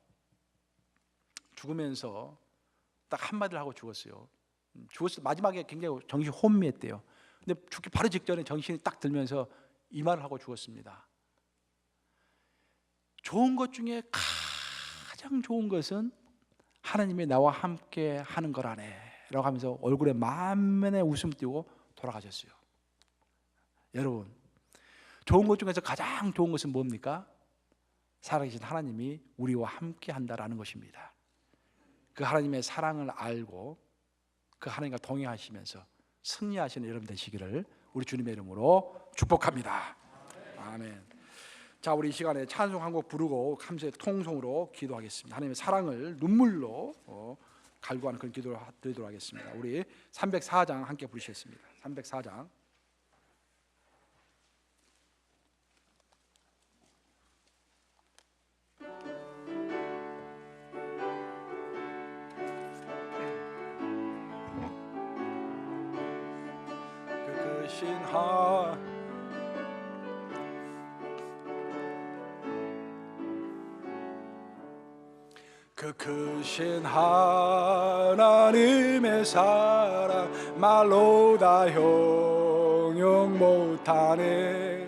죽으면서 딱 한마디를 하고 죽었어요. 죽었을 때 마지막에 굉장히 정신이 혼미했대요. 근데 죽기 바로 직전에 정신이 딱 들면서 이 말을 하고 죽었습니다. 좋은 것 중에 가장 좋은 것은 하나님이 나와 함께 하는 거라네 라고 하면서 얼굴에 만면에 웃음 띄고 돌아가셨어요. 여러분, 좋은 것 중에서 가장 좋은 것은 뭡니까? 살아계신 하나님이 우리와 함께 한다라는 것입니다. 그 하나님의 사랑을 알고 그 하나님과 동행하시면서 승리하시는 여러분 되시기를 우리 주님의 이름으로 축복합니다. 아멘. 자, 우리 이 시간에 찬송 한 곡 부르고 감사의 통성으로 기도하겠습니다. 하나님의 사랑을 눈물로 갈구하는 그런 기도를 드리도록 하겠습니다. 우리 304장 함께 부르시겠습니다. 304장. 그 크신 하나님의 사랑 말로 다 형용 못하네.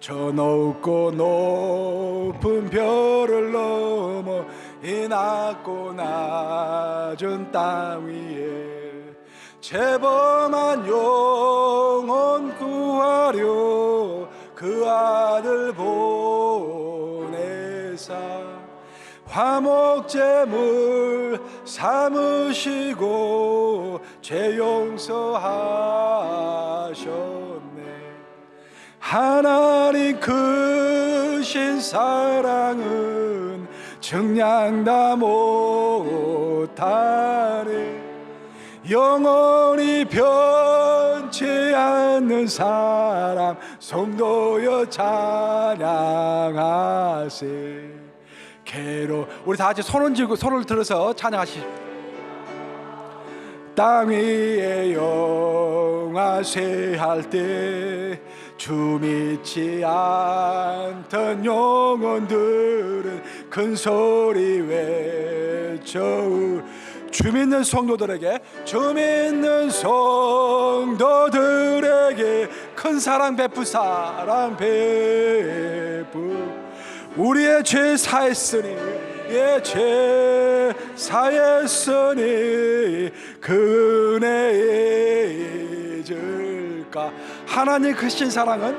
저 높고 높은 별을 넘어 이 낮고 낮은 땅 위에 재범한 영혼 구하려 그 아들 보내사 화목제물 삼으시고 죄 용서하셨네. 하나님 크신 사랑은 증량 다 못하네. 영원히 변치 않는 사랑 성도여 찬양하세. 우리 다 같이 손을 쥐고 손을 들어서 찬양하시죠. 땅 위에 영화쇠 할 때 주 믿지 않던 영혼들은 큰 소리 외쳐 주 믿는 성도들에게 큰 사랑 베푸 우리의 죄 사했으니 그 은혜 잊을까. 하나님 크신 사랑은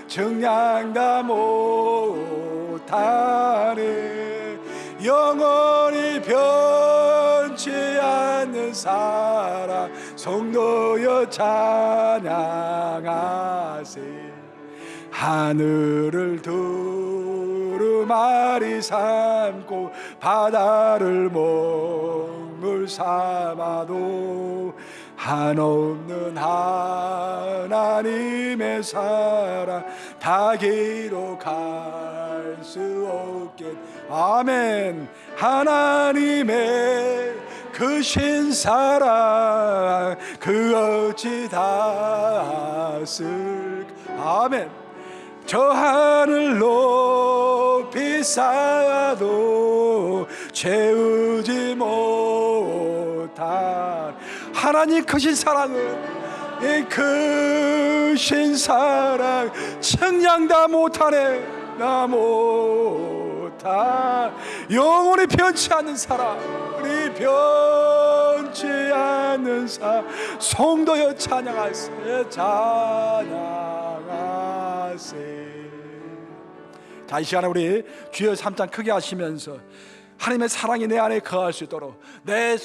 증량 다 못하네. 영원히 변치 않는 사랑 성도여 찬양하세. 하늘을 두루마리 삼고 바다를 먹물 삼아도 한없는 하나님의 사랑 다 기록할 수 없겠. 아멘. 하나님의 크신 사랑 그 어찌 닿았을까. 아멘. 저 하늘 높이 쌓아도 채우지 못한 하나님 크신 사랑은 이 크신 사랑 측량 다 못하네. 나 못한 영원히 변치 않는 사랑, 우리 변치 않는 사랑 성도여 찬양하세. 자, 이 시간에 우리 주여 3장 크게 하시면서 하나님의 사랑이 내 안에 거할 수 있도록 내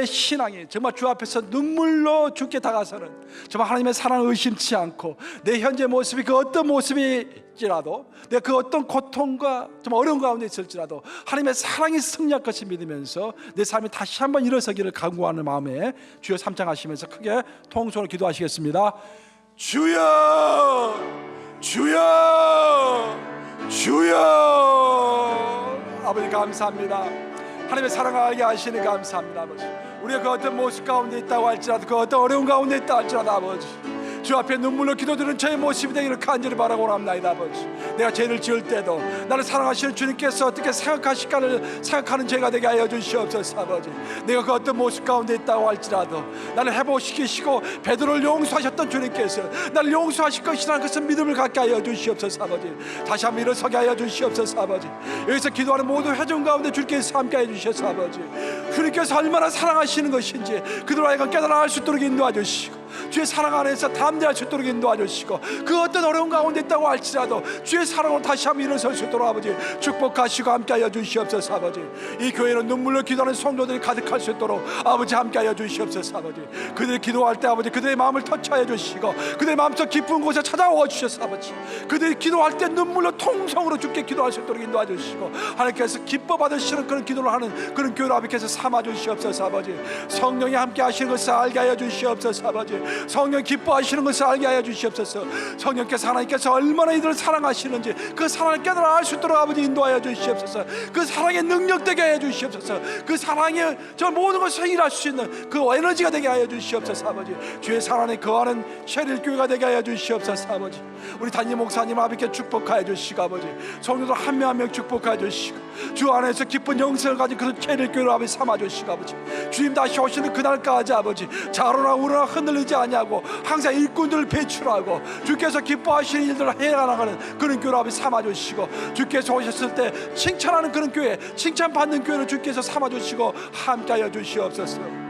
신앙이 정말 주 앞에서 눈물로 주께 다가서는 정말 하나님의 사랑을 의심치 않고 내 현재 모습이 그 어떤 모습일지라도 내가 그 어떤 고통과 좀 어려운 가운데 있을지라도 하나님의 사랑이 승리할 것을 믿으면서 내 삶이 다시 한번 일어서기를 간구하는 마음에 주여 3장 하시면서 크게 통성으로 기도하시겠습니다. 주여, 주여, 주여. 아버지 감사합니다. 하나님의 사랑을 알게 하시니 감사합니다. 아버지, 우리가 그 어떤 모습 가운데 있다고 할지라도 그 어떤 어려운 가운데 있다 할지라도 아버지 주 앞에 눈물로 기도드리는 저의 모습이 되기를 간절히 바라고 합나이다. 아버지, 내가 죄를 지을 때도 나를 사랑하시는 주님께서 어떻게 생각하실까를 생각하는 죄가 되게 하여 주시옵소서. 아버지, 내가 그 어떤 모습 가운데 있다고 할지라도 나를 회복시키시고 베드로를 용서하셨던 주님께서 나를 용서하실 것이라는 것은 믿음을 갖게 하여 주시옵소서. 아버지, 다시 한번 일어서게 하여 주시옵소서. 아버지, 여기서 기도하는 모든 회중 가운데 주님께서 함께 해주셔서 아버지, 주님께서 얼마나 사랑하시는 것인지 그들로 하여금 깨달아 알 수 있도록 인도해 주시고 주의 사랑 안에서 담대할 수 있도록 인도해 주시고 그 어떤 어려운 가운데 있다고 할지라도 주의 사랑으로 다시 한번 일어설 수 있도록 아버지 축복하시고 함께하여 주시옵소서. 아버지, 이 교회는 눈물로 기도하는 성도들이 가득할 수 있도록 아버지 함께하여 주시옵소서. 아버지, 그들이 기도할 때 아버지 그들의 마음을 터치하여 주시고 그들의 마음속 깊은 곳에 찾아와 주셔서 아버지 그들이 기도할 때 눈물로 통성으로 주께 기도할 수 있도록 인도해 주시고 하나님께서 기뻐 받으시는 그런 기도를 하는 그런 교회를 아버지께서 삼아 주시옵소서. 아버지, 성령이 함께 하시는 것을 알게 하여 주시옵소서. 아버지, 성령 기뻐하시는 것을 알게 하여 주시옵소서. 성령께서 하나님께서 얼마나 이들을 사랑하시는지 그 사랑을 깨달아 알 수 있도록 아버지 인도하여 주시옵소서. 그 사랑의 능력 되게 하여 주시옵소서. 그 사랑의 저 모든 것을 일할 수 있는 그 에너지가 되게 하여 주시옵소서. 아버지 주의 사랑에 거하는 셰릴 교회가 되게 하여 주시옵소서. 아버지 우리 담임 목사님 아버지께 축복하여 주시고 아버지 성도들 한 명 한 명 축복하여 주시고 주 안에서 기쁜 영생을 가진 그런 셰릴 교회를 아버지 삼아 주시고 아버지 주님 다시 오시는 그날까지 아버지 자로나 우로나 흔들리지 아니하고 항상 일꾼들을 배출하고 주께서 기뻐하시는 일들을 해나가는 그런 교회를 아버지 삼아 주시고 주께서 오셨을 때 칭찬하는 그런 교회 칭찬받는 교회를 주께서 삼아 주시고 함께하여 주시옵소서.